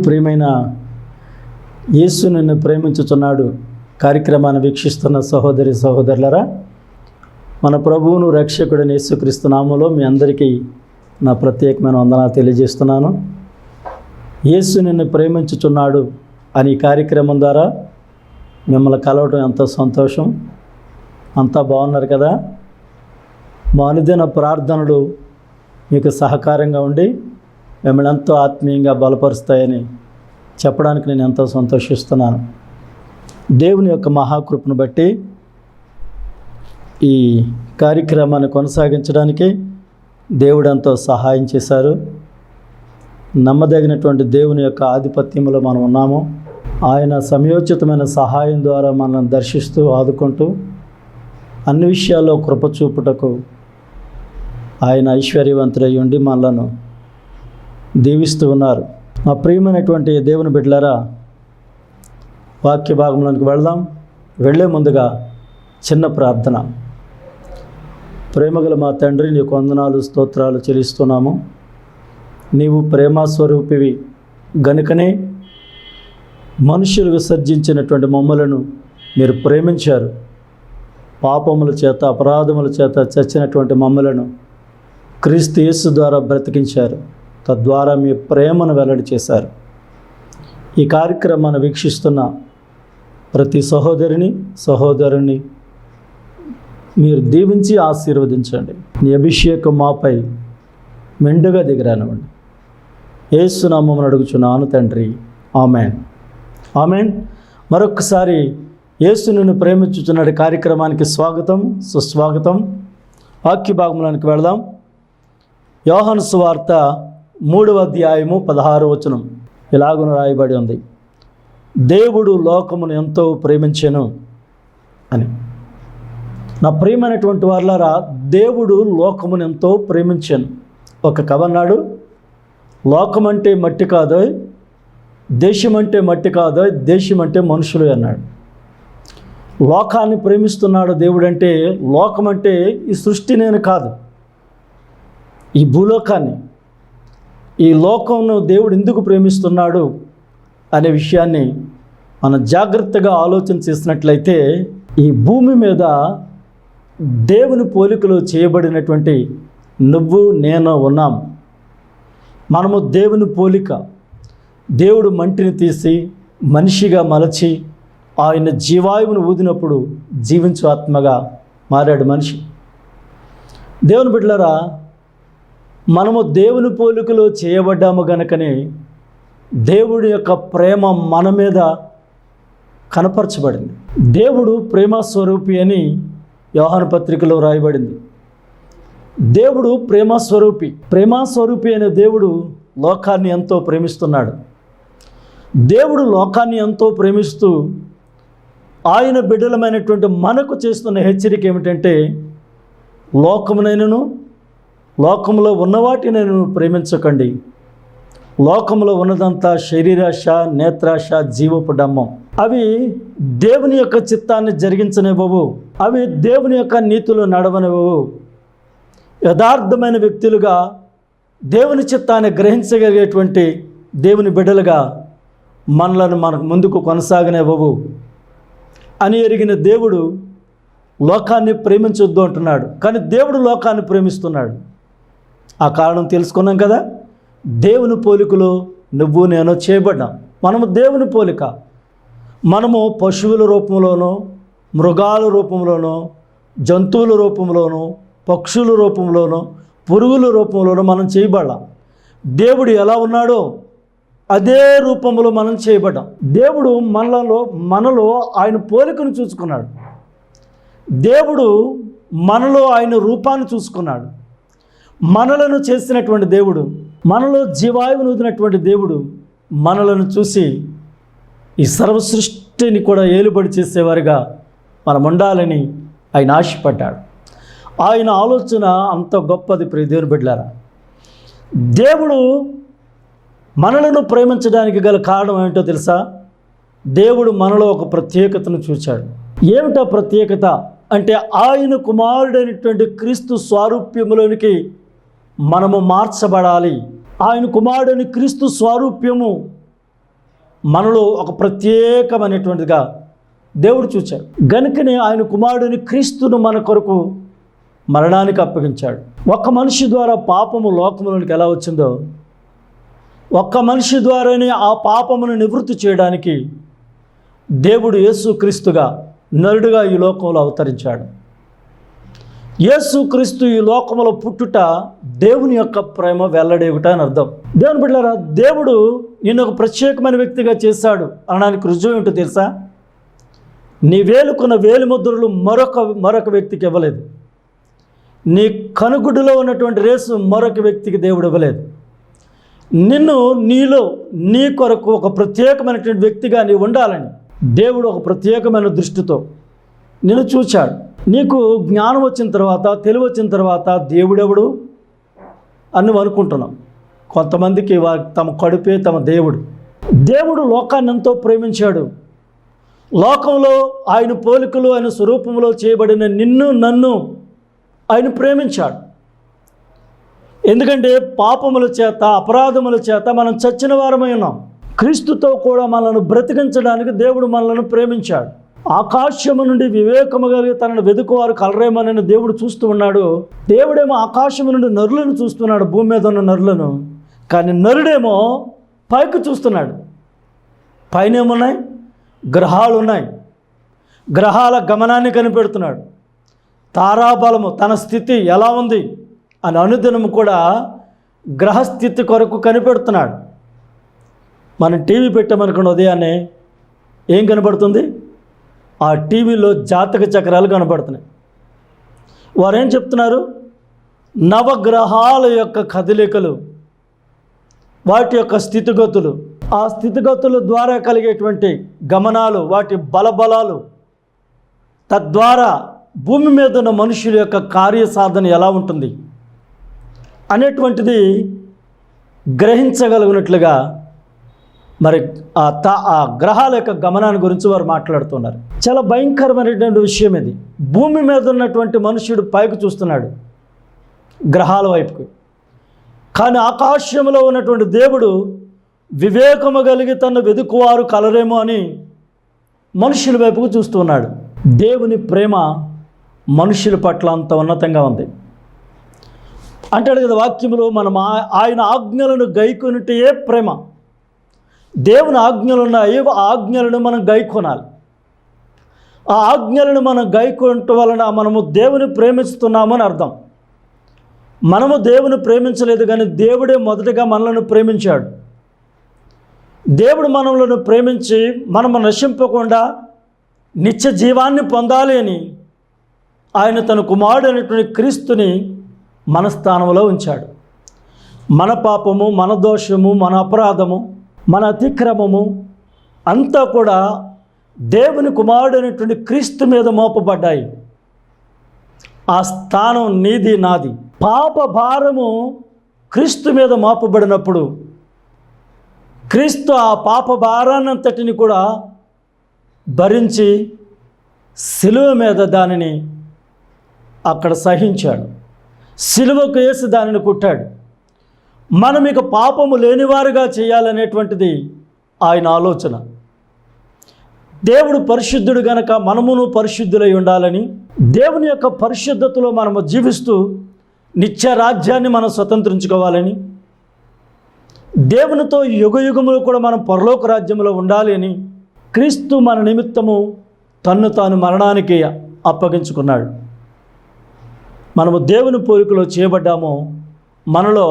ప్రియమైన యేసు నిన్ను ప్రేమించుచున్నాడు కార్యక్రమాన్ని వీక్షిస్తున్న సహోదరి సహోదరులరా, మన ప్రభువును రక్షకుడైన యేసుక్రీస్తు నామములో మీ అందరికీ నా ప్రత్యేకమైన వందనాలు తెలియజేస్తున్నాను. యేసు నిన్ను ప్రేమించుచున్నాడు అని కార్యక్రమం ద్వారా మిమ్మల్ని కలవడం ఎంతో సంతోషం. అంతా బాగున్నారు కదా? మా అనుదిన ప్రార్థనలు మీకు సహకారంగా ఉండి మిమ్మల్ని ఎంతో ఆత్మీయంగా బలపరుస్తాయని చెప్పడానికి నేను ఎంతో సంతోషిస్తున్నాను. దేవుని యొక్క మహాకృపను బట్టి ఈ కార్యక్రమాన్ని కొనసాగించడానికి దేవుడు ఎంతో సహాయం చేశారు. నమ్మదగినటువంటి దేవుని యొక్క ఆధిపత్యంలో మనం ఉన్నాము. ఆయన సమయోచితమైన సహాయం ద్వారా మనల్ని దర్శిస్తూ ఆదుకుంటూ అన్ని విషయాల్లో కృప చూపుటకు ఆయన ఐశ్వర్యవంతుడై ఉండి మనలను దీవిస్తూ ఉన్నారు. మా ప్రియమైనటువంటి దేవుని బిడ్డలారా, వాక్య భాగంలోనికి వెళ్దాం. వెళ్ళే ముందుగా చిన్న ప్రార్థన. ప్రేమగల మా తండ్రి, నీకు వందనాలు స్తోత్రాలు చెల్లిస్తున్నాము. నీవు ప్రేమస్వరూపివి గనుకనే మనుషులు విసర్జించినటువంటి మమ్మలను మీరు ప్రేమించారు. పాపముల చేత అపరాధముల చేత చచ్చినటువంటి మమ్మలను క్రీస్తు యేసు ద్వారా బ్రతికించారు. తద్వారా మీ ప్రేమను వెల్లడి చేశారు. ఈ కార్యక్రమాన్ని వీక్షిస్తున్న ప్రతి సహోదరుని మీరు దీవించి ఆశీర్వదించండి. నీ అభిషేకం మాపై మెండుగా దిగిరానివ్వండి. యేసు నామమున అడుగుచున్నాను తండ్రి, ఆమెన్. ఆమెన్. మరొకసారి యేసు నిన్ను ప్రేమించుచున్నాడు కార్యక్రమానికి స్వాగతం, సుస్వాగతం. వాక్య భాగంలోనికి వెళదాం. యోహాను సువార్త 3వ అధ్యాయము 16వ వచనం ఇలాగున రాయబడి ఉంది, దేవుడు లోకమును ఎంతో ప్రేమించెను అని. నా ప్రియమైనటువంటి వారులారా, దేవుడు లోకమును ఎంతో ప్రేమించెను. ఒక కవి అన్నాడు, లోకం అంటే మట్టి కాదో, దేశం అంటే మట్టి కాదో, దేశం అంటే మనుషులు అన్నాడు. లోకాన్ని ప్రేమిస్తున్నాడు దేవుడు అంటే, లోకం అంటే ఈ సృష్టి నేను కాదు, ఈ భూలోకాన్ని, ఈ లోకంను దేవుడు ఎందుకు ప్రేమిస్తున్నాడు అనే విషయాన్ని మనం జాగ్రత్తగా ఆలోచన చేసినట్లయితే, ఈ భూమి మీద దేవుని పోలికలో చేయబడినటువంటి నువ్వు నేను ఉన్నాం. మనము దేవుని పోలిక. దేవుడు మంటిని తీసి మనిషిగా మలచి ఆయన జీవాయువును ఊదినప్పుడు జీవించు ఆత్మగా మారాడు మనిషి. దేవుని బిడ్డలారా, మనము దేవుని పోలికలో చేయబడ్డాము గనుకనే దేవుడి యొక్క ప్రేమ మన మీద కనపరచబడింది. దేవుడు ప్రేమ స్వరూపి అని యోహాను పత్రికలో రాయబడింది. దేవుడు ప్రేమస్వరూపి అనే దేవుడు లోకాన్ని ఎంతో ప్రేమిస్తున్నాడు. దేవుడు లోకాన్ని ఎంతో ప్రేమిస్తూ ఆయన బిడ్డలమైనటువంటి మనకు చేస్తున్న హెచ్చరిక ఏమిటంటే, లోకములో ఉన్నవాటిని ప్రేమించకండి. లోకంలో ఉన్నదంతా శరీరాశ, నేత్రాశ, జీవపు డంబం. అవి దేవుని యొక్క చిత్తాన్ని జరిగించనివ్వవు. అవి దేవుని యొక్క నీతిలో నడవనివ్వవు. యథార్థమైన వ్యక్తులుగా దేవుని చిత్తాన్ని గ్రహించగలిగేటువంటి దేవుని బిడ్డలుగా మనలను మనకు ముందుకు కొనసాగనివ్వవు అని ఎరిగిన దేవుడు లోకాన్ని ప్రేమించొద్దు అంటున్నాడు. కానీ దేవుడు లోకాన్ని ప్రేమిస్తున్నాడు. ఆ కారణం తెలుసుకున్నాం కదా. దేవుని పోలికలో నువ్వు నేను చేయబడ్డాం. మనము దేవుని పోలిక. మనము పశువుల రూపంలోనో, మృగాల రూపంలోనో, జంతువుల రూపంలోనో, పక్షుల రూపంలోనో, పురుగుల రూపంలోనో మనం చేయబడ్డాం. దేవుడు ఎలా ఉన్నాడో అదే రూపంలో మనం చేయబడ్డాం. దేవుడు మనలో ఆయన పోలికను చూసుకున్నాడు. దేవుడు మనలో ఆయన రూపాన్ని చూసుకున్నాడు. మనలను చేసినటువంటి దేవుడు, మనలో జీవాయువును ఊదినటువంటి దేవుడు మనలను చూసి ఈ సర్వసృష్టిని కూడా ఏలుబడి చేసేవారుగా మనం ఉండాలని ఆయన ఆశపడ్డాడు. ఆయన ఆలోచన అంత గొప్పది. ప్రియ దేవుని బిడ్డలారా, దేవుడు మనలను ప్రేమించడానికి గల కారణం ఏమిటో తెలుసా? దేవుడు మనలో ఒక ప్రత్యేకతను చూచాడు. ఏమిటా ప్రత్యేకత అంటే, ఆయన కుమారుడైనటువంటి క్రీస్తు స్వారూప్యములోనికి మనము మార్చబడాలి. ఆయన కుమారుడని క్రీస్తు స్వరూప్యము మనలో ఒక ప్రత్యేకమైనటువంటిదిగా దేవుడు చూచాడు. గనుకనే ఆయన కుమారుడిని క్రీస్తును మన కొరకు మరణానికి అప్పగించాడు. ఒక్క మనిషి ద్వారా పాపము లోకములోనికి ఎలా వచ్చిందో, ఒక్క మనిషి ద్వారానే ఆ పాపమును నివృత్తి చేయడానికి దేవుడు యేసుక్రీస్తుగా నరుడుగా ఈ లోకంలో అవతరించాడు. యేసుక్రీస్తు ఈ లోకంలో పుట్టుట దేవుని యొక్క ప్రేమ వెల్లడేగుట అని అర్థం. దేవుని బిడ్డలారా, దేవుడు నిన్ను ఒక ప్రత్యేకమైన వ్యక్తిగా చేశాడు అనడానికి రుజువు ఏంటో తెలుసా? నీ వేలుకున్న వేలి ముద్రలు మరొక వ్యక్తికి ఇవ్వలేదు. నీ కనుగుడ్డులో ఉన్నటువంటి రేసు మరొక వ్యక్తికి దేవుడు ఇవ్వలేదు. నిన్ను నీ కొరకు ఒక ప్రత్యేకమైనటువంటి వ్యక్తిగా నీవు ఉండాలని దేవుడు ఒక ప్రత్యేకమైన దృష్టితో నిన్ను చూచాడు. నీకు జ్ఞానం వచ్చిన తర్వాత, తెలివి వచ్చిన తర్వాత దేవుడెవడు అని నువ్వు అనుకుంటున్నావు. కొంతమందికి తమ కడుపే తమ దేవుడు. దేవుడు లోకాన్ని ఎంతో ప్రేమించాడు. లోకంలో ఆయన పోలికలు, ఆయన స్వరూపంలో చేయబడిన నిన్ను నన్ను ఆయన ప్రేమించాడు. ఎందుకంటే పాపముల చేత, అపరాధముల చేత మనం చచ్చిన వారమై ఉన్నాం. క్రీస్తుతో కూడా మనల్ని బ్రతికించడానికి దేవుడు మనల్ని ప్రేమించాడు. ఆకాశము నుండి వివేకము కలిగి తనను వెదుకువారు కలరేమని దేవుడు చూస్తూ ఉన్నాడు. దేవుడేమో ఆకాశము నుండి నరులను చూస్తున్నాడు, భూమి మీద ఉన్న నరులను. కానీ నరుడేమో పైకి చూస్తున్నాడు. పైన ఏమున్నాయి? గ్రహాలు ఉన్నాయి. గ్రహాల గమనాన్ని కనిపెడుతున్నాడు. తారాబలము తన స్థితి ఎలా ఉంది అని అనుదినము కూడా గ్రహస్థితి కొరకు కనిపెడుతున్నాడు. మనం టీవీ పెట్టామనుకున్న ఉదయాన్నే ఏం కనబడుతుంది? ఆ టీవీలో జాతక చక్రాలు కనబడుతున్నాయి. వారు ఏం చెప్తున్నారు? నవగ్రహాల యొక్క కదలికలు, వాటి యొక్క స్థితిగతులు, ఆ స్థితిగతుల ద్వారా కలిగేటువంటి గమనాలు, వాటి బలబలాలు, తద్వారా భూమి మీద ఉన్న మనుషుల యొక్క కార్యసాధన ఎలా ఉంటుంది అనేటువంటిది గ్రహించగలిగినట్లుగా మరి ఆ గ్రహాల యొక్క గమనాన్ని గురించి వారు మాట్లాడుతున్నారు. చాలా భయంకరమైనటువంటి విషయం ఇది. భూమి మీద ఉన్నటువంటి మనుషుడు పైకి చూస్తున్నాడు గ్రహాల వైపుకి, కానీ ఆకాశంలో ఉన్నటువంటి దేవుడు వివేకము కలిగి తను వెదుకువారు కలరేమో అని మనుషుల వైపుకు చూస్తున్నాడు. దేవుని ప్రేమ మనుషుల పట్ల అంత ఉన్నతంగా ఉంది. అంటాడు కదా వాక్యములో, మనం ఆయన ఆజ్ఞలను గైకొనుటే ప్రేమ. దేవుని ఆజ్ఞలు ఉన్నాయి, ఆ ఆజ్ఞలను మనం గైకొనాలి. ఆ ఆజ్ఞలను మనం గైకొనటం వలన మనము దేవుని ప్రేమిస్తున్నామని అర్థం. మనము దేవుని ప్రేమించలేదు, కానీ దేవుడే మొదటగా మనలను ప్రేమించాడు. దేవుడు మనలను ప్రేమించి మనము నశింపకుండా నిత్య జీవాన్ని పొందాలి అని ఆయన తన కుమారుడు అనేటువంటి క్రీస్తుని మన స్థానంలో ఉంచాడు. మన పాపము, మన దోషము, మన అపరాధము, మన అతిక్రమము అంతా కూడా దేవుని కుమారుడు అనేటువంటి క్రీస్తు మీద మోపబడ్డాయి. ఆ స్థానం నీది, నాది. పాప భారము క్రీస్తు మీద మోపబడినప్పుడు క్రీస్తు ఆ పాప భారాన్నంతటిని కూడా భరించి సిలువ మీద దానిని అక్కడ సహించాడు. సిలువకు వేసి దానిని కుట్టాడు. మనం ఇక పాపము లేనివారుగా చేయాలనేటువంటిది ఆయన ఆలోచన. దేవుడు పరిశుద్ధుడు గనక మనమును పరిశుద్ధులై ఉండాలని, దేవుని యొక్క పరిశుద్ధతలో మనము జీవిస్తూ నిత్య రాజ్యాన్ని మనం స్వతంత్రించుకోవాలని, దేవునితో యుగయుగములు కూడా మనం పరలోక రాజ్యంలో ఉండాలి అని క్రీస్తు మన నిమిత్తము తన్ను తాను మరణానికి అప్పగించుకున్నాడు. మనము దేవుని పోలికలో చేయబడ్డాము. మనలో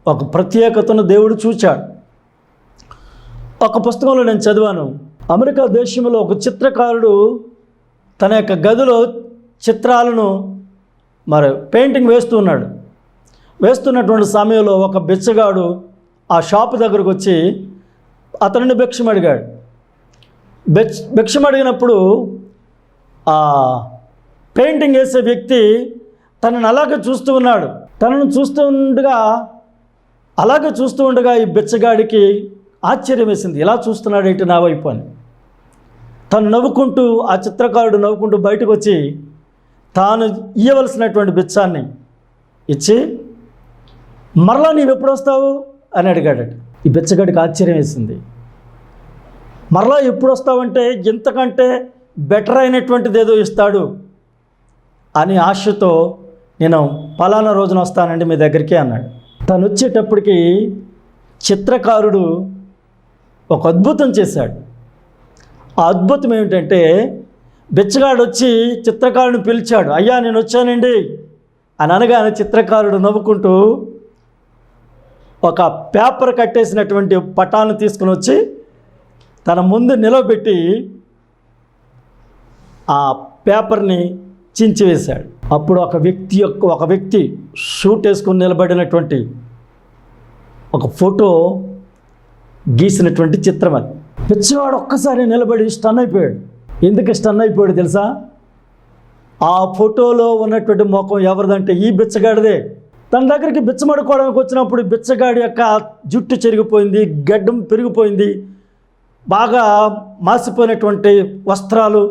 ఒక ప్రత్యేకతను దేవుడు చూచాడు. ఒక పుస్తకంలో నేను చదివాను, అమెరికా దేశంలో ఒక చిత్రకారుడు తన యొక్క గదిలో చిత్రాలను పెయింటింగ్ వేస్తున్నటువంటి సమయంలో ఒక బిచ్చగాడు ఆ షాపు దగ్గరకు వచ్చి అతనిని భిక్షం అడిగాడు. భిక్షం అడిగినప్పుడు ఆ పెయింటింగ్ వేసే వ్యక్తి తనను అలాగే చూస్తూ ఉన్నాడు. తనను చూస్తూ ఉండగా ఈ బిచ్చగాడికి ఆశ్చర్యం వేసింది. ఇలా చూస్తున్నాడు ఏంటి నా వైపు అని. తను నవ్వుకుంటూ, ఆ చిత్రకారుడు నవ్వుకుంటూ బయటకు వచ్చి తాను ఇవ్వవలసినటువంటి బిచ్చాన్ని ఇచ్చి, మరలా నీవు ఎప్పుడు వస్తావు అని అడిగాడట. ఈ బిచ్చగాడికి ఆశ్చర్యం వేసింది. మరలా ఎప్పుడు వస్తావంటే ఇంతకంటే బెటర్ అయినటువంటిది ఏదో ఇస్తాడు అని ఆశతో నేను పలానా రోజున వస్తానండి మీ దగ్గరికి అన్నాడు. తను వచ్చేటప్పటికి చిత్రకారుడు ఒక అద్భుతం చేశాడు. ఆ అద్భుతం ఏమిటంటే బిచ్చగాడు వచ్చి చిత్రకారుడిని పిలిచాడు. అయ్యా నేను వచ్చానండి అని అనగానే చిత్రకారుడు నవ్వుకుంటూ ఒక పేపర్ కట్టేసినటువంటి పటాన్ని తీసుకుని వచ్చి తన ముందు నిలవబెట్టి ఆ పేపర్ని చించివేశాడు. అప్పుడు ఒక వ్యక్తి షూట్ వేసుకుని నిలబడినటువంటి ఒక ఫోటో గీసినటువంటి చిత్రం అది. పిచ్చివాడు ఒక్కసారి నిలబడి స్టన్ అయిపోయాడు. ఎందుకు స్టన్ అయిపోయాడు తెలుసా? ఆ ఫోటోలో ఉన్నటువంటి ముఖం ఎవరిదంటే ఈ బిచ్చగాడిదే. తన దగ్గరికి బిచ్చమడుకోవడానికి వచ్చినప్పుడు బిచ్చగాడి యొక్క జుట్టు చెరిగిపోయింది, గడ్డం పెరిగిపోయింది, బాగా మాసిపోయినటువంటి వస్త్రాలు,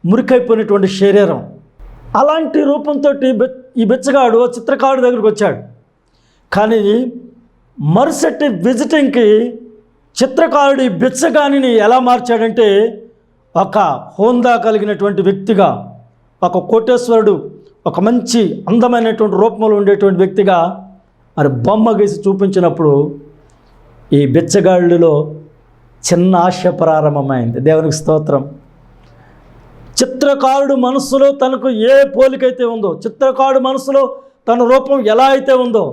మురికైపోయినటువంటి శరీరం. అలాంటి రూపంతో ఈ బిచ్చగాడు చిత్రకారుడి దగ్గరికి వచ్చాడు. కానీ మరుసటి విజిటింగ్కి చిత్రకారుడి బిచ్చగానిని ఎలా మార్చాడంటే ఒక హోందా కలిగినటువంటి వ్యక్తిగా, ఒక కోటేశ్వరుడు, ఒక మంచి అందమైనటువంటి రూపంలో ఉండేటువంటి వ్యక్తిగా మరి బొమ్మ గీసి చూపించినప్పుడు ఈ బిచ్చగాళ్ళలో చిన్న ఆశ ప్రారంభమైంది. దేవునికి స్తోత్రం. చిత్రకారుడు మనస్సులో తనకు ఏ పోలికైతే ఉందో, చిత్రకారుడు మనస్సులో తన రూపం ఎలా అయితే ఉందో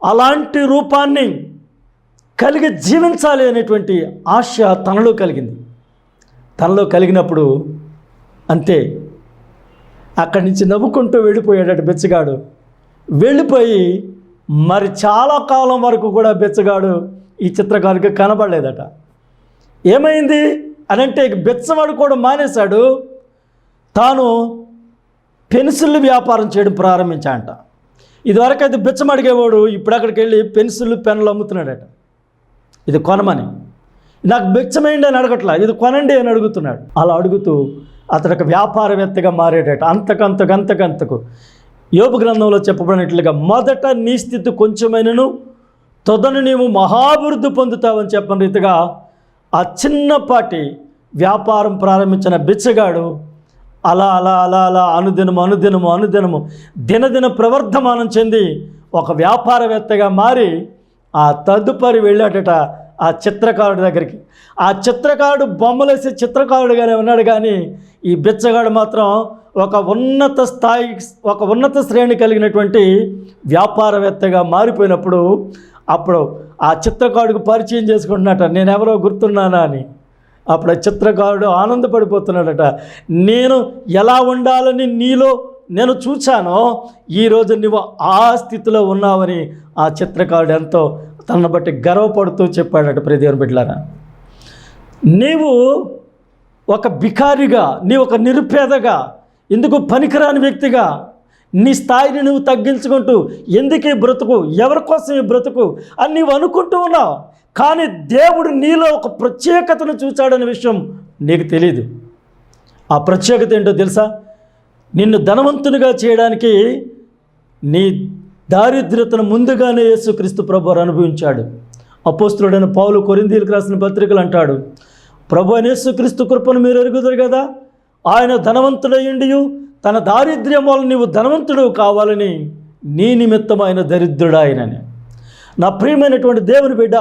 అలాంటి రూపాన్ని కలిగి జీవించాలి అనేటువంటి ఆశ తనలో కలిగింది. తనలో కలిగినప్పుడు అంతే, అక్కడి నుంచి నవ్వుకుంటూ వెళ్ళిపోయాడట బిచ్చగాడు. వెళ్ళిపోయి మరి చాలా కాలం వరకు కూడా బిచ్చగాడు ఈ చిత్రకారుడికి కనబడలేదట. ఏమైంది అని అంటే బిచ్చవాడు కూడా మానేశాడు. తాను పెన్సిల్ వ్యాపారం చేయడం ప్రారంభించాడంట. ఇదివరకు అయితే బిచ్చం అడిగేవాడు, ఇప్పుడు అక్కడికి వెళ్ళి పెన్సిల్ పెన్నులు అమ్ముతున్నాడట. ఇది కొనమని, నాకు బిచ్చమేయండి అని అడగట్లా, ఇది కొనండి అని అడుగుతున్నాడు. అలా అడుగుతూ అతడు ఒక వ్యాపారవేత్తగా మారాడట. అంతకంతకు యోబు గ్రంథంలో చెప్పబడినట్లుగా మొదట నీ స్థితి కొంచెమైనను తొదను నీవు మహాభివృద్ధి పొందుతావని చెప్పిన రీతిగా ఆ చిన్నపాటి వ్యాపారం ప్రారంభించిన బిచ్చగాడు అలా అలా అలా అలా అనుదినము దినదిన ప్రవర్ధమానం చెంది ఒక వ్యాపారవేత్తగా మారి ఆ తదుపరి వెళ్ళాడట ఆ చిత్రకారుడి దగ్గరికి. ఆ చిత్రకారుడు బొమ్మలేసి చిత్రకారుడుగానే ఉన్నాడు, కానీ ఈ బిచ్చగాడు మాత్రం ఒక ఉన్నత శ్రేణి కలిగినటువంటి వ్యాపారవేత్తగా మారిపోయినప్పుడు అప్పుడు ఆ చిత్రకారుడికి పరిచయం చేసుకుంటున్నట, నేనెవరో గుర్తున్నానా అని. అప్పుడు ఆ చిత్రకారుడు ఆనందపడిపోతున్నాడట. నేను ఎలా ఉండాలని నీలో నేను చూచానో ఈరోజు నువ్వు ఆ స్థితిలో ఉన్నావని ఆ చిత్రకారుడు ఎంతో తనను బట్టి గర్వపడుతూ చెప్పాడట. ప్రియ దేవుని బిడ్డలారా, నీవు ఒక బికారిగా, నీవు ఒక నిరుపేదగా, ఎందుకు పనికిరాని వ్యక్తిగా నీ స్థాయిని నువ్వు తగ్గించుకుంటూ ఎందుకు ఈ బ్రతుకు, ఎవరి కోసం ఈ బ్రతుకు అని నీవు అనుకుంటూ ఉన్నావు. కానీ దేవుడు నీలో ఒక ప్రత్యేకతను చూచాడనే విషయం నీకు తెలియదు. ఆ ప్రత్యేకత ఏంటో తెలుసా? నిన్ను ధనవంతునిగా చేయడానికి నీ దారిద్ర్యతను ముందుగానే యేసుక్రీస్తు ప్రభువారు అనుభవించాడు. అపోస్తలుడైన పౌలు కొరింథీయులకు రాసిన పత్రికలు అంటాడు, ప్రభు అయిన యేసుక్రీస్తు కృపను మీరు ఎరుగుదురు కదా, ఆయన ధనవంతుడయ్యుండియు తన దారిద్ర్యం వల్ల నీవు ధనవంతుడు కావాలని నీ నిమిత్తం ఆయన దరిద్రుడాయనని. నా ప్రియమైనటువంటి దేవుని బిడ్డ,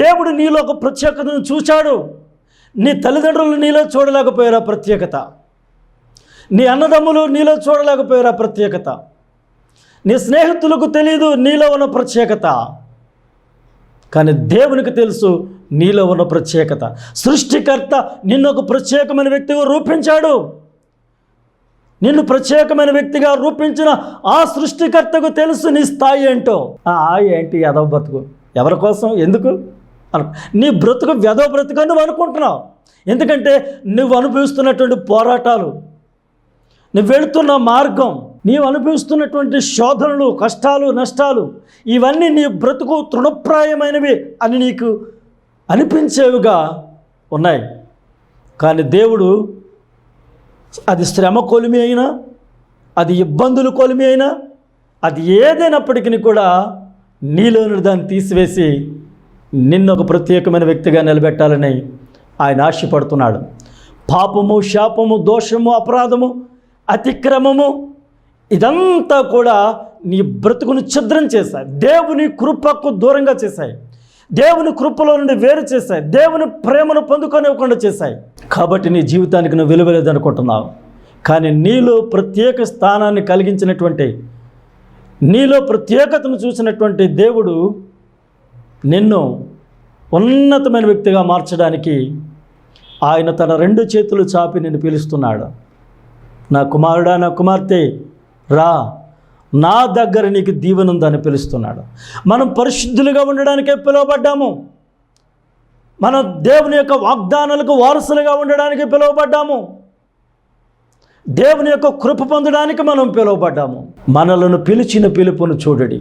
దేవుడు నీలో ఒక ప్రత్యేకతను చూశాడు. నీ తల్లిదండ్రులు నీలో చూడలేకపోయారా ప్రత్యేకత, నీ అన్నదమ్ములు నీలో చూడలేకపోయారా ప్రత్యేకత, నీ స్నేహితులకు తెలియదు నీలో ఉన్న ప్రత్యేకత, కానీ దేవునికి తెలుసు నీలో ఉన్న ప్రత్యేకత. సృష్టికర్త నిన్ను ఒక ప్రత్యేకమైన వ్యక్తిగా రూపించాడు. నిన్ను ప్రత్యేకమైన వ్యక్తిగా రూపించిన ఆ సృష్టికర్తకు తెలుసు నీ స్థాయి ఏంటో. ఏంటి ఎదవ బ్రతుకు, ఎవరి కోసం, ఎందుకు నీ బ్రతుకు వెదవ బ్రతుకు నువ్వు అనుకుంటున్నావు. ఎందుకంటే నువ్వు అనుభవిస్తున్నటువంటి పోరాటాలు, నువ్వు వెళుతున్న మార్గం, నీవు అనుభవిస్తున్నటువంటి శోధనలు, కష్టాలు, నష్టాలు, ఇవన్నీ నీ బ్రతుకు తృణప్రాయమైనవి అని నీకు అనిపించేవిగా ఉన్నాయి. కానీ దేవుడు అది శ్రమ కొలిమి అయినా, అది ఇబ్బందులు కొలిమి అయినా, అది ఏదైనప్పటికీ కూడా నీలోని దాన్ని తీసివేసి నిన్ను ఒక ప్రత్యేకమైన వ్యక్తిగా నిలబెట్టాలని ఆయన ఆశపడుతున్నాడు. పాపము, శాపము, దోషము, అపరాధము, అతిక్రమము ఇదంతా కూడా నీ బ్రతుకును ఛిద్రం చేశాయి. దేవుని కృపకు దూరంగా చేశాయి. దేవుని కృపలో నుండి వేరు చేశాయి. దేవుని ప్రేమను పొందుకోనివ్వకుండా చేశాయి. కాబట్టి నీ జీవితానికి నువ్వు విలువ లేదనుకుంటున్నావు. కానీ నీలో ప్రత్యేక స్థానాన్ని కలిగించినటువంటి, నీలో ప్రత్యేకతను చూసినటువంటి దేవుడు నిన్ను ఉన్నతమైన వ్యక్తిగా మార్చడానికి ఆయన తన 2 చేతులు చాపి నిన్ను పిలుస్తున్నాడు. నా కుమారుడా, నా కుమార్తె, రా, నా దగ్గర నీకు దీవెన ఉందని పిలుస్తున్నాడు. మనం పరిశుద్ధులుగా ఉండడానికే పిలువబడ్డాము. మనం దేవుని యొక్క వాగ్దానాలకు వారసులుగా ఉండడానికి పిలువబడ్డాము. దేవుని యొక్క కృప పొందడానికి మనం పిలువబడ్డాము. మనలను పిలిచిన పిలుపును చూడడి.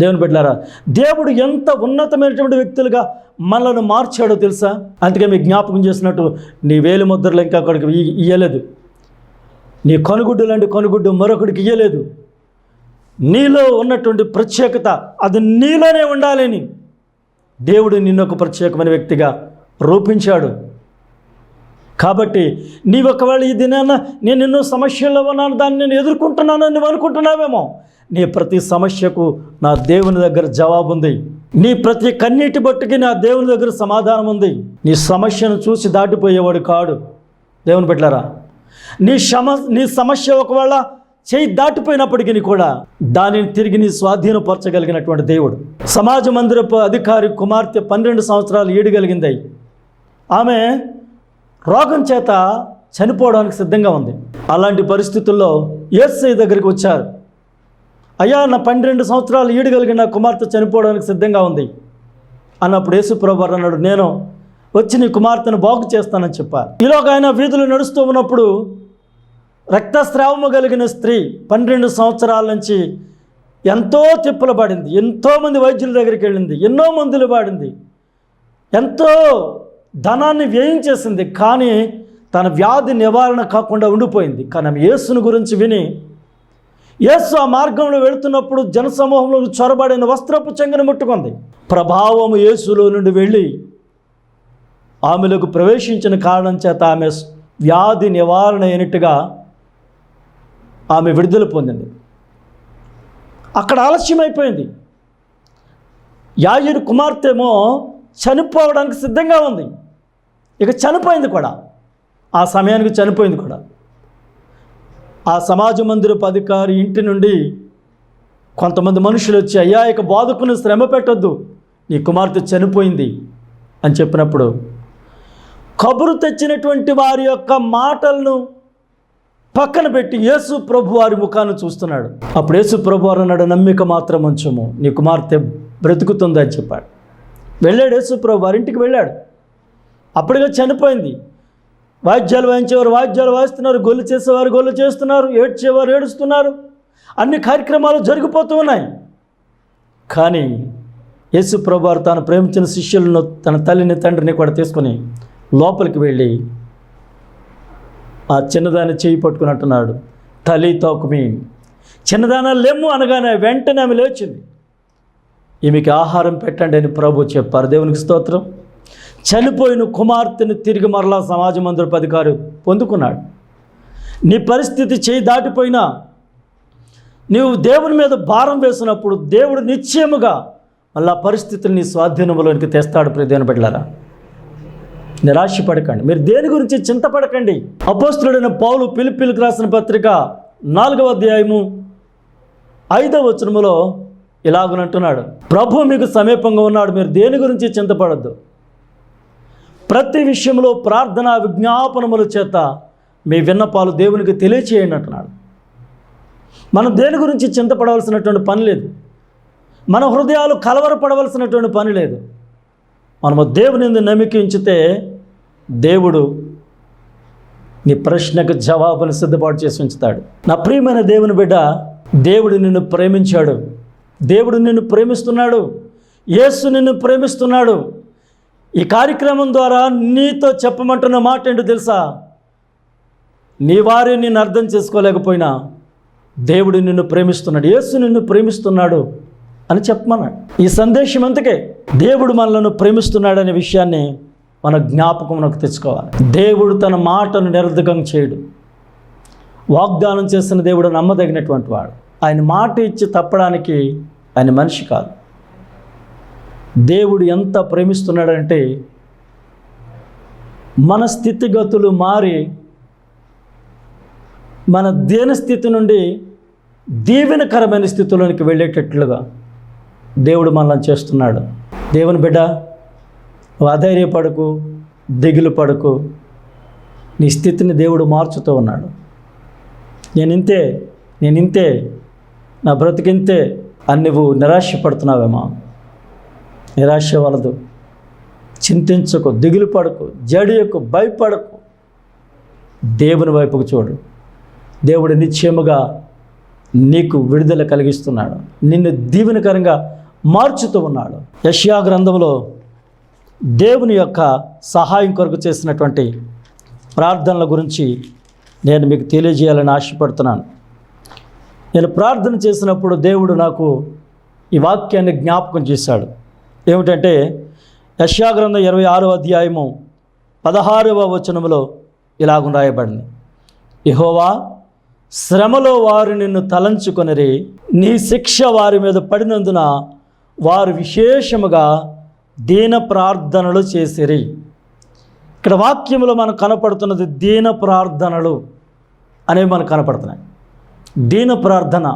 దేవుని బిడ్డలారా, దేవుడు ఎంత ఉన్నతమైనటువంటి వ్యక్తులుగా మనలను మార్చాడో తెలుసా? అందుకే మీకు జ్ఞాపకం చేసినట్టు నీ వేలి ముద్రలు ఇంకా అక్కడికి ఇయ్యలేదు. నీ కనుగుడ్డు లాంటి కనుగుడ్డు మరొకడికి ఇయ్యలేదు. నీలో ఉన్నటువంటి ప్రత్యేకత అది నీలోనే ఉండాలని దేవుడు నిన్ను ఒక ప్రత్యేకమైన వ్యక్తిగా రూపించాడు. కాబట్టి నీవు ఒకవేళ ఈ దినాన నేను ఎన్నో సమస్యల్లో ఉన్నాను, దాన్ని నేను ఎదుర్కొంటున్నానని నువ్వు అనుకుంటున్నావేమో. నీ ప్రతి సమస్యకు నా దేవుని దగ్గర జవాబు ఉంది. నీ ప్రతి కన్నీటి బట్టుకి నా దేవుని దగ్గర సమాధానం ఉంది. నీ సమస్యను చూసి దాటిపోయేవాడు కాడు. దేవుని బిడ్డలారా, నీ సమస్య ఒకవేళ చేయి దాటిపోయినప్పటికీ కూడా దానిని తిరిగి నీ స్వాధీనపరచగలిగినటువంటి దేవుడు. సమాజ మందిరపు అధికారి కుమార్తె 12 సంవత్సరాలు ఏడగలిగింది. ఆమె రోగం చేత చనిపోవడానికి సిద్ధంగా ఉంది. అలాంటి పరిస్థితుల్లో యేసయ్య దగ్గరికి వచ్చారు. అయ్యా, నా 12 సంవత్సరాలు ఈడగలిగిన కుమార్తె చనిపోవడానికి సిద్ధంగా ఉంది అన్నప్పుడు యేసు ప్రభువు అన్నాడు, నేను వచ్చి నీ కుమార్తెను బాగు చేస్తానని చెప్పారు. ఈలోగా ఆయన వీధులు నడుస్తూ ఉన్నప్పుడు రక్తస్రావము కలిగిన స్త్రీ 12 సంవత్సరాల నుంచి ఎంతో తిప్పలు పడింది. ఎంతోమంది వైద్యుల దగ్గరికి వెళ్ళింది, ఎన్నో మందులు వాడింది, ఎంతో ధనాన్ని వ్యయించేసింది. కానీ తన వ్యాధి నివారణ కాకుండా ఉండిపోయింది. కానీ ఆమె యేసుని గురించి విని, యేసు ఆ మార్గంలో వెళుతున్నప్పుడు జనసమూహంలో చొరబడిన వస్త్రపు చెంగును ముట్టుకుంది. ప్రభావము యేసులో నుండి వెళ్ళి ఆమెలకు ప్రవేశించిన కారణం చేత ఆమె వ్యాధి నివారణ అయినట్టుగా ఆమె విడుదల పొందింది. అక్కడ ఆలస్యమైపోయింది. యాయిరు కుమార్తె ఏమో చనిపోవడానికి సిద్ధంగా ఉంది. ఇక చనిపోయింది కూడా, ఆ సమయానికి చనిపోయింది కూడా. ఆ సమాజ మందిరపు అధికారి ఇంటి నుండి కొంతమంది మనుషులు వచ్చి, అయ్యా, ఇక బోధకుని శ్రమ పెట్టొద్దు, నీ కుమార్తె చనిపోయింది అని చెప్పినప్పుడు కబురు తెచ్చినటువంటి వారి యొక్క మాటలను పక్కన పెట్టి యేసు ప్రభు వారి ముఖాన్ని చూస్తున్నాడు. అప్పుడు యేసు ప్రభు వారు అన్నాడు, నమ్మిక మాత్రం ఉంచము, నీ కుమార్తె బ్రతుకుతుంది అని చెప్పాడు. వెళ్ళాడు యేసు ప్రభు వారింటికి వెళ్ళాడు. అప్పటిగా చనిపోయింది. వాయిద్యాలు వాయించేవారు వాయిద్యాలు వాయిస్తున్నారు, గొల్లు చేసేవారు గొల్లు చేస్తున్నారు, ఏడ్చేవారు ఏడుస్తున్నారు, అన్ని కార్యక్రమాలు జరిగిపోతూ ఉన్నాయి. కానీ యేసు ప్రభు వారు తాను ప్రేమించిన శిష్యులను, తన తల్లిని తండ్రిని కూడా తీసుకొని లోపలికి వెళ్ళి ఆ చిన్నదాన్ని చేయి పట్టుకుని అంటున్నాడు, తల్లి తోకుమి, చిన్నదాన లెమ్ము అనగానే వెంటనే ఆమె లేచింది. ఈమెకి ఆహారం పెట్టండి అని ప్రభు చెప్పారు. దేవునికి స్తోత్రం. చనిపోయిన కుమార్తెను తిరిగి మరలా సమాజ మందిరపు అధికారి పొందుకున్నాడు. నీ పరిస్థితి చేయి దాటిపోయినా నీవు దేవుని మీద భారం వేసినప్పుడు దేవుడు నిశ్చయముగా మళ్ళా పరిస్థితులు నీ స్వాధీనంలోనికి తెస్తాడు. ప్రియ దేవుని బిడ్డలారా, నిరాశపడకండి, మీరు దేని గురించి చింతపడకండి. అపోస్తలుడైన పౌలు ఫిలిప్పీయులకు రాసిన పత్రిక 4వ అధ్యాయము 5వ వచనములో ఇలాగనంటున్నాడు, ప్రభు మీకు సమీపంగా ఉన్నాడు, మీరు దేని గురించి చింతపడద్దు, ప్రతి విషయంలో ప్రార్థన విజ్ఞాపనముల చేత మీ విన్నపాలు దేవునికి తెలియచేయండి అంటున్నాడు. మనం దేని గురించి చింతపడవలసినటువంటి పని లేదు. మన హృదయాలు కలవరపడవలసినటువంటి పని లేదు. మనము దేవుని నమ్మిక ఉంచితే దేవుడు నీ ప్రశ్నకు జవాబును సిద్ధపాటు చేసి ఉంచుతాడు. నా ప్రియమైన దేవుని బిడ్డ, దేవుడు నిన్ను ప్రేమించాడు, దేవుడు నిన్ను ప్రేమిస్తున్నాడు, యేసు నిన్ను ప్రేమిస్తున్నాడు. ఈ కార్యక్రమం ద్వారా నీతో చెప్పమంటున్న మాట ఏంటో తెలుసా? నీ వారే నిన్ను అర్థం చేసుకోలేకపోయినా దేవుడు నిన్ను ప్రేమిస్తున్నాడు, యేసు నిన్ను ప్రేమిస్తున్నాడు అని చెప్పమన్నాడు. ఈ సందేశం అంతకే దేవుడు మనలను ప్రేమిస్తున్నాడనే విషయాన్ని మన జ్ఞాపకమునకు తెచ్చుకోవాలి. దేవుడు తన మాటను నిరర్ధకం చేయడు. వాగ్దానం చేసిన దేవుడు నమ్మదగినటువంటి వాడు. ఆయన మాట ఇచ్చి తప్పడానికి ఆయన మనిషి కాదు. దేవుడు ఎంత ప్రేమిస్తున్నాడంటే మన స్థితిగతులు మారి మన దీనస్థితి నుండి దీవెనకరమైన స్థితిలోనికి వెళ్ళేటట్లుగా దేవుడు మనల్ని చేస్తున్నాడు. దేవుని బిడ్డ, అధైర్యపడకు, దిగులు పడకు. నీ స్థితిని దేవుడు మార్చుతూ ఉన్నాడు. నేను ఇంతే, నా బ్రతికింతే అని నువ్వు నిరాశపడుతున్నావేమో. నిరాశ వలదు. చింతించకు, దిగులు పడకు, జడియకు, భయపడకు. దేవుని వైపుకు చూడు. దేవుడు నిశ్చయముగా నీకు విడుదల కలిగిస్తున్నాడు. నిన్ను దీవెనకరంగా మార్చుతూ ఉన్నాడు. యెషయా గ్రంథంలో దేవుని యొక్క సహాయం కొరకు చేసినటువంటి ప్రార్థనల గురించి నేను మీకు తెలియజేయాలని ఆశపడుతున్నాను. నేను ప్రార్థన చేసినప్పుడు దేవుడు నాకు ఈ వాక్యాన్ని జ్ఞాపకం చేశాడు. ఏమిటంటే యెషయా గ్రంథం 26వ అధ్యాయము 16వ వచనములో ఇలాగ రాయబడింది. యెహోవా, శ్రమలో వారు నిన్ను తలంచుకొనిరి, నీ శిక్ష వారి మీద పడినందున వారు విశేషముగా దీన ప్రార్థనలు చేసిరి. ఇక్కడ వాక్యంలో మనకు కనపడుతున్నది దీన ప్రార్థనలు అనేవి మనకు కనపడుతున్నాయి. దీన ప్రార్థన.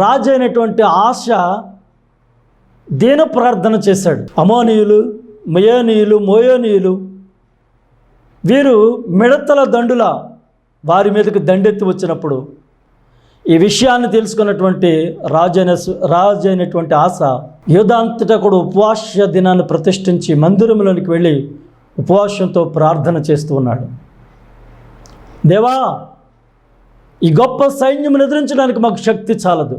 రాజు అయినటువంటి ఆశ దీన ప్రార్థన చేశాడు. అమోనీయులు, మోయోనీయులు వీరు మిడతల దండుల వారి మీదకి దండెత్తి వచ్చినప్పుడు ఈ విషయాన్ని తెలుసుకున్నటువంటి రాజు అయినటువంటి ఆశ యూదాంతటా కూడా ఉపవాస దినాన్ని ప్రతిష్ఠించి మందిరంలోనికి వెళ్ళి ఉపవాసంతో ప్రార్థన చేస్తూ ఉన్నాడు. దేవా, ఈ గొప్ప సైన్యమును ఎదిరించడానికి మాకు శక్తి చాలదు,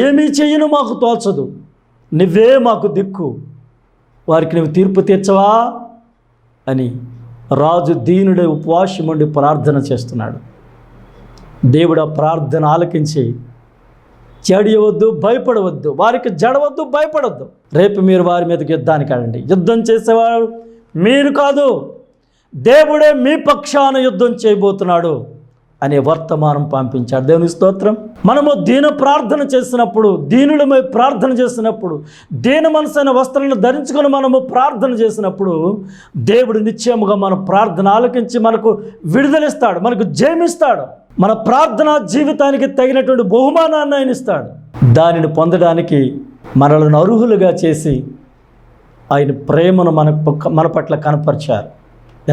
ఏమీ చెయ్యను మాకు తోచదు, నువ్వే మాకు దిక్కు, వారికి నువ్వు తీర్పు తీర్చవా అని రాజు దీనుడే ఉపవాసం ఉండి ప్రార్థన చేస్తున్నాడు. దేవుడు ఆ ప్రార్థన ఆలకించి, చెడియవద్దు, భయపడవద్దు, వారికి జడవద్దు, భయపడవద్దు, రేపు మీరు వారి మీదకి యుద్ధానికి ఆడండి, యుద్ధం చేసేవాడు మీరు కాదు, దేవుడే మీ పక్షాన యుద్ధం చేయబోతున్నాడు అనే వర్తమానం పంపించాడు. దేవుని స్తోత్రం. మనము దీన ప్రార్థన చేసినప్పుడు, దీనులమై ప్రార్థన చేసినప్పుడు, దీన మనసైన వస్త్రాలను ధరించుకొని మనము ప్రార్థన చేసినప్పుడు దేవుడు నిశ్చయముగా మన ప్రార్థన ఆలకించి మనకు విడుదలిస్తాడు, మనకు జయమిస్తాడు. మన ప్రార్థనా జీవితానికి తగినటువంటి బహుమానాన్ని ఆయన ఇస్తాడు. దానిని పొందడానికి మనలను అర్హులుగా చేసి ఆయన ప్రేమను మన పట్ల కనపరిచారు.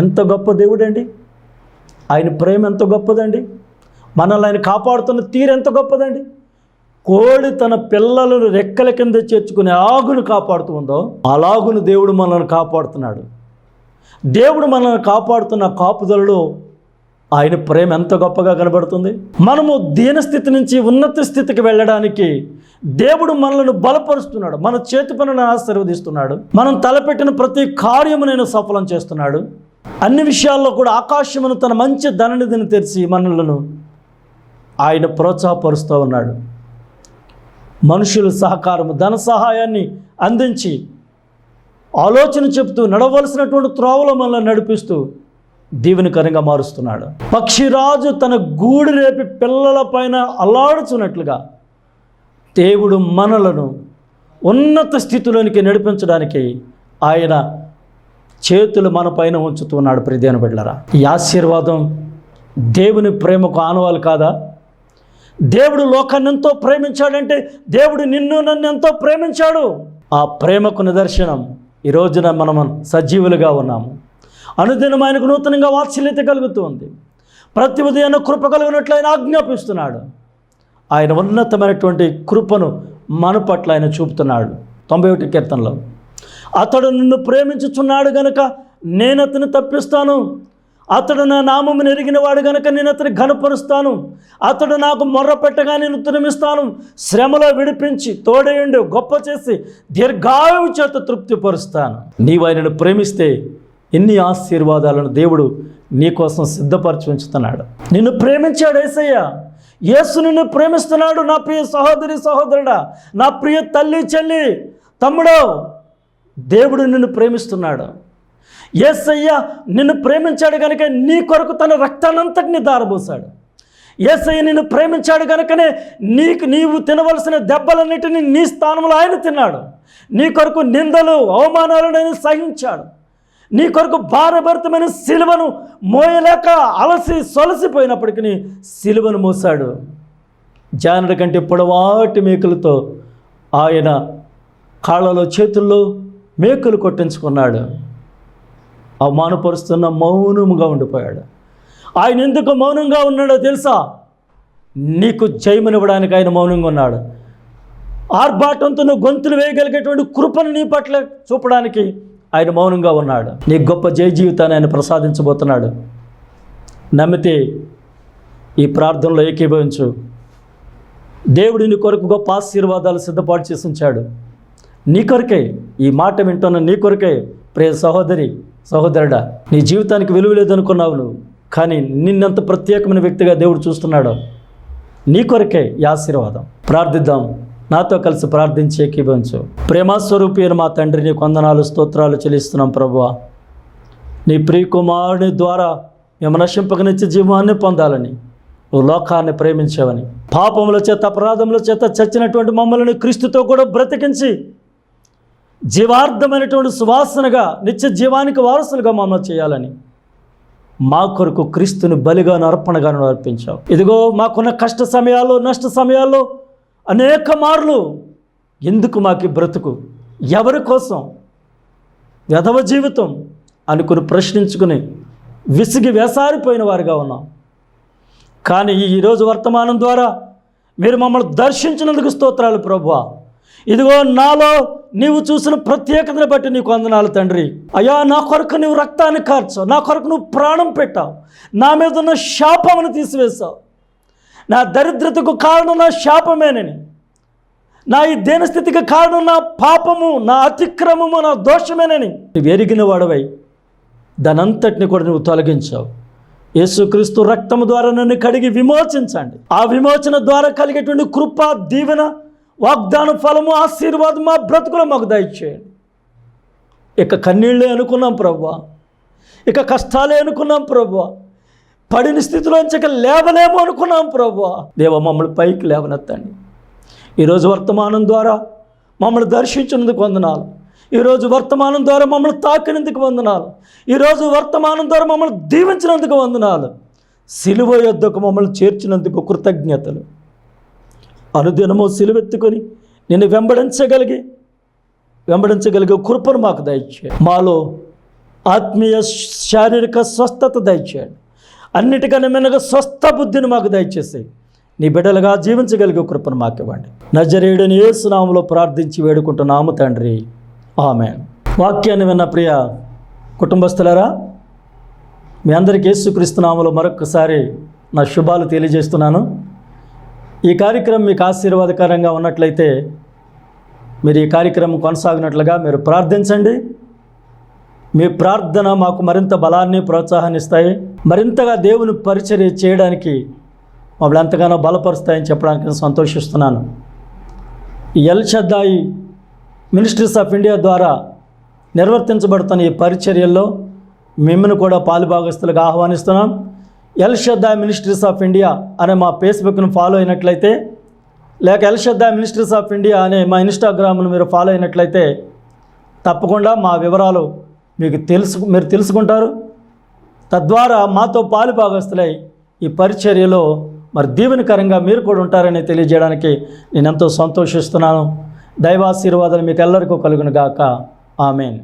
ఎంత గొప్ప దేవుడండి! ఆయన ప్రేమ ఎంత గొప్పదండి! మనల్ని ఆయన కాపాడుతున్న తీరు ఎంత గొప్పదండి! కోడి తన పిల్లలను రెక్కల కింద చేర్చుకునే ఆగును కాపాడుతూ ఉందో అలాగును దేవుడు మనల్ని కాపాడుతున్నాడు. దేవుడు మనల్ని కాపాడుతున్న కాపుదలలో ఆయన ప్రేమ ఎంత గొప్పగా కనబడుతుంది. మనము దీనస్థితి నుంచి ఉన్నత స్థితికి వెళ్ళడానికి దేవుడు మనల్ని బలపరుస్తున్నాడు, మన చేతి పనులను ఆశీర్వదిస్తున్నాడు, మనం తలపెట్టిన ప్రతి కార్యము నేను సఫలం చేస్తున్నాడు. అన్ని విషయాల్లో కూడా ఆకాశమును తన మంచి ధననిధిని తెరిచి మనలను ఆయన ప్రోత్సాహపరుస్తూ ఉన్నాడు. మనుషుల సహకారము, ధన సహాయాన్ని అందించి ఆలోచన చెప్తూ నడవలసినటువంటి త్రోవలో మనల్ని నడిపిస్తూ దీవెనకరంగా మారుస్తున్నాడు. పక్షిరాజు తన గూడు రేపి పిల్లల పైన అల్లాడుచున్నట్లుగా దేవుడు మనలను ఉన్నత స్థితిలోనికి నడిపించడానికి ఆయన చేతులు మన పైన ఉంచుతున్నాడు. ప్రియదేవుని బిడ్డలారా, ఈ ఆశీర్వాదం దేవుని ప్రేమకు ఆనవాలు కాదా? దేవుడు లోకాన్ని ఎంతో ప్రేమించాడంటే దేవుడు నిన్ను నన్ను ఎంతో ప్రేమించాడు. ఆ ప్రేమకు నిదర్శనం ఈ రోజున మనం సజీవులుగా ఉన్నాము. అనుదినం ఆయనకు నూతనంగా వాత్సల్యత కలుగుతుంది. ప్రతి ఉదయాన్న కృప కలిగినట్లు ఆయన ఆజ్ఞాపిస్తున్నాడు. ఆయన ఉన్నతమైనటువంటి కృపను మన పట్ల ఆయన చూపుతున్నాడు. 91 కీర్తనలో అతడు నిన్ను ప్రేమించుచున్నాడు గనుక నేను అతను తప్పిస్తాను, అతడు నా నామమును ఎరిగిన వాడు గనుక నేను అతని ఘనపరుస్తాను, అతడు నాకు మొర్ర పెట్టగా నేను ఉత్తరమిస్తాను, శ్రమలో విడిపించి తోడేయండి గొప్ప చేసి దీర్ఘాయువు చేత తృప్తిపరుస్తాను. నీవు ఆయనను ప్రేమిస్తే ఎన్ని ఆశీర్వాదాలను దేవుడు నీకోసం సిద్ధపరిచి ఉంచుతున్నాడు. నిన్ను ప్రేమించాడు యేసయ్య. యేసు నిన్ను ప్రేమిస్తున్నాడు. నా ప్రియ సహోదరి సహోదరుడా, నా ప్రియ తల్లి చెల్లి తమ్ముడో, దేవుడు నిన్ను ప్రేమిస్తున్నాడు. యేసయ్య నిన్ను ప్రేమించాడు కనుక నీ కొరకు తన రక్తాన్నంతటిని దారబోసాడు. యేసయ్య నిన్ను ప్రేమించాడు కనుకనే నీవు తినవలసిన దెబ్బలన్నిటినీ నీ స్థానంలో ఆయన తిన్నాడు. నీ కొరకు నిందలు అవమానాలను సహించాడు. నీ కొరకు భారభరితమైన సిలువను మోయలేక అలసి సొలసిపోయినప్పటికీ సిలువను మోసాడు. జానుడి కంటే పొడవాటి మేకులతో ఆయన కాళ్ళలో చేతుల్లో మేకులు కొట్టించుకున్నాడు. అవమానపరుస్తున్న మౌనముగా ఉండిపోయాడు. ఆయన ఎందుకు మౌనంగా ఉన్నాడో తెలుసా? నీకు జయమనివ్వడానికి ఆయన మౌనంగా ఉన్నాడు. ఆర్భాటంతో నువ్వు గొంతులు వేయగలిగేటువంటి కృపను నీ పట్ల చూపడానికి ఆయన మౌనంగా ఉన్నాడు. నీ గొప్ప జయ జీవితాన్ని ఆయన ప్రసాదించబోతున్నాడు. నమ్మితే ఈ ప్రార్థనలో ఏకీభవించు. దేవుడు నీ కొరకు గొప్ప ఆశీర్వాదాలు సిద్ధపాటు చేసి ఉంచాడు. నీ కొరకే, ఈ మాట వింటున్న నీ కొరకే. ప్రియ సహోదరి, సహోదరుడా, నీ జీవితానికి విలువ లేదనుకున్నావు నువ్వు, కానీ నిన్నంత ప్రత్యేకమైన వ్యక్తిగా దేవుడు చూస్తున్నాడు. నీ కొరకే ఈ ఆశీర్వాదం. ప్రార్థిద్దాం. నాతో కలిసి ప్రార్థించి ఏకీభవించు. ప్రేమస్వరూపి అయిన మా తండ్రి, నీకు వందనాలు, స్తోత్రాలు చెల్లిస్తున్నాం ప్రభువా. నీ ప్రియకుమారుని ద్వారా మేము నశింపకనిచ్చే జీవాన్ని పొందాలని నువ్వు లోకాన్ని ప్రేమించావని, పాపముల చేత అపరాధముల చేత చచ్చినటువంటి మమ్మల్ని క్రీస్తుతో కూడా బ్రతికించి జీవార్థమైనటువంటి సువాసనగా నిత్య జీవానికి వారసులుగా మమ్మల్ని చేయాలని మా కొరకు క్రీస్తుని బలిగాను అర్పణగాను అర్పించావు. ఇదిగో మాకున్న కష్ట సమయాల్లో, నష్ట సమయాల్లో అనేక మార్లు ఎందుకు మాకు బ్రతుకు, ఎవరి కోసం, వ్యధవ జీవితం అనుకుని ప్రశ్నించుకుని విసిగి వేసారిపోయిన వారిగా ఉన్నాం. కానీ ఈరోజు వర్తమానం ద్వారా మీరు మమ్మల్ని దర్శించినందుకు స్తోత్రాలు ప్రభువా. ఇదిగో నాలో నీవు చూసిన ప్రత్యేకతను బట్టి నీకు వందనాలు తండ్రి. అయ్యా, నా కొరకు నువ్వు రక్తాన్ని కార్చావు, నా కొరకు నువ్వు ప్రాణం పెట్టావు, నా మీద ఉన్న శాపమును తీసివేశావు. నా దరిద్రతకు కారణం నా శాపమేనని, నా ఈ దేనస్థితికి కారణం నా పాపము, నా అతిక్రమము, నా దోషమేనని నువ్వు ఎరిగిన వాడవై దానంతటిని కూడా నువ్వు తొలగించావు. యేసుక్రీస్తు రక్తము ద్వారా నన్ను కడిగి విమోచించండి. ఆ విమోచన ద్వారా కలిగేటువంటి కృప, దీవెన, వాగ్దాన ఫలము, ఆశీర్వాదం మా బ్రతుకులో మాకు దయచేయండి. ఇక కన్నీళ్ళే అనుకున్నాం ప్రభువా, ఇక కష్టాలే అనుకున్నాం ప్రభువా, పడిన స్థితిలోంచి ఇక లేవలేమో అనుకున్నాం ప్రభువా. దేవ, మమ్మల్ని పైకి లేవనెత్తండి. ఈరోజు వర్తమానం ద్వారా మమ్మల్ని దర్శించినందుకు వందనాలు. ఈరోజు వర్తమానం ద్వారా మమ్మల్ని తాకినందుకు వందనాలు. ఈరోజు వర్తమానం ద్వారా మమ్మల్ని దీవించినందుకు వందనాలు. సిలువ యొద్దకు మమ్మల్ని చేర్చినందుకు కృతజ్ఞతలు. అనుదినము సిలువెత్తుకొని నిన్ను వెంబడించగలిగే కృపను మాకు దయచేయండి. మాలో ఆత్మీయ శారీరక స్వస్థత దయచేయండి. అన్నిటికన్నా మిన్నగా స్వస్థ బుద్ధిని మాకు దయచేసి నీ బిడ్డలుగా జీవించగలిగే కృపను మాకు ఇవ్వండి. నజరేయుడని యేసు నామములో ప్రార్థించి వేడుకుంటున్నాము తండ్రి, ఆమేన్. వాక్యాన్ని విన్న ప్రియ కుటుంబస్తులారా, మీ అందరికీ యేసుక్రీస్తు నామములో మరొకసారి నా శుభాలు తెలియజేస్తున్నాను. ఈ కార్యక్రమం మీకు ఆశీర్వాదకరంగా ఉన్నట్లయితే మీరు ఈ కార్యక్రమం కొనసాగినట్లుగా మీరు ప్రార్థించండి. మీ ప్రార్థన మాకు మరింత బలాన్ని, ప్రోత్సాహాన్ని ఇస్తాయి. మరింతగా దేవుని పరిచర్య చేయడానికి మమ్మల్ని ఎంతగానో బలపరుస్తాయని చెప్పడానికి నేను సంతోషిస్తున్నాను. ఈ ఎల్ షద్దాయి మినిస్ట్రీస్ ఆఫ్ ఇండియా ద్వారా నిర్వర్తించబడుతున్న ఈ పరిచర్యల్లో మిమ్మల్ని కూడా పాలుభాగస్తులుగా ఆహ్వానిస్తున్నాం. ఎల్ షద్దాయి మినిస్ట్రీస్ ఆఫ్ ఇండియా అనే మా ఫేస్బుక్ను ఫాలో అయినట్లయితే, లేక ఎల్ షద్దాయి మినిస్ట్రీస్ ఆఫ్ ఇండియా అనే మా ఇన్స్టాగ్రామ్ను మీరు ఫాలో అయినట్లయితే తప్పకుండా మా వివరాలు మీరు తెలుసుకుంటారు. తద్వారా మాతో పాలుభాగస్తులై ఈ పరిచర్యలో మరి దీవెనకరంగా మీరు కూడా ఉంటారని తెలియజేయడానికి నేను ఎంతో సంతోషిస్తున్నాను. దైవాశీర్వాదాలు మీకు ఎల్లరికీ కలుగును గాక. ఆమేన్.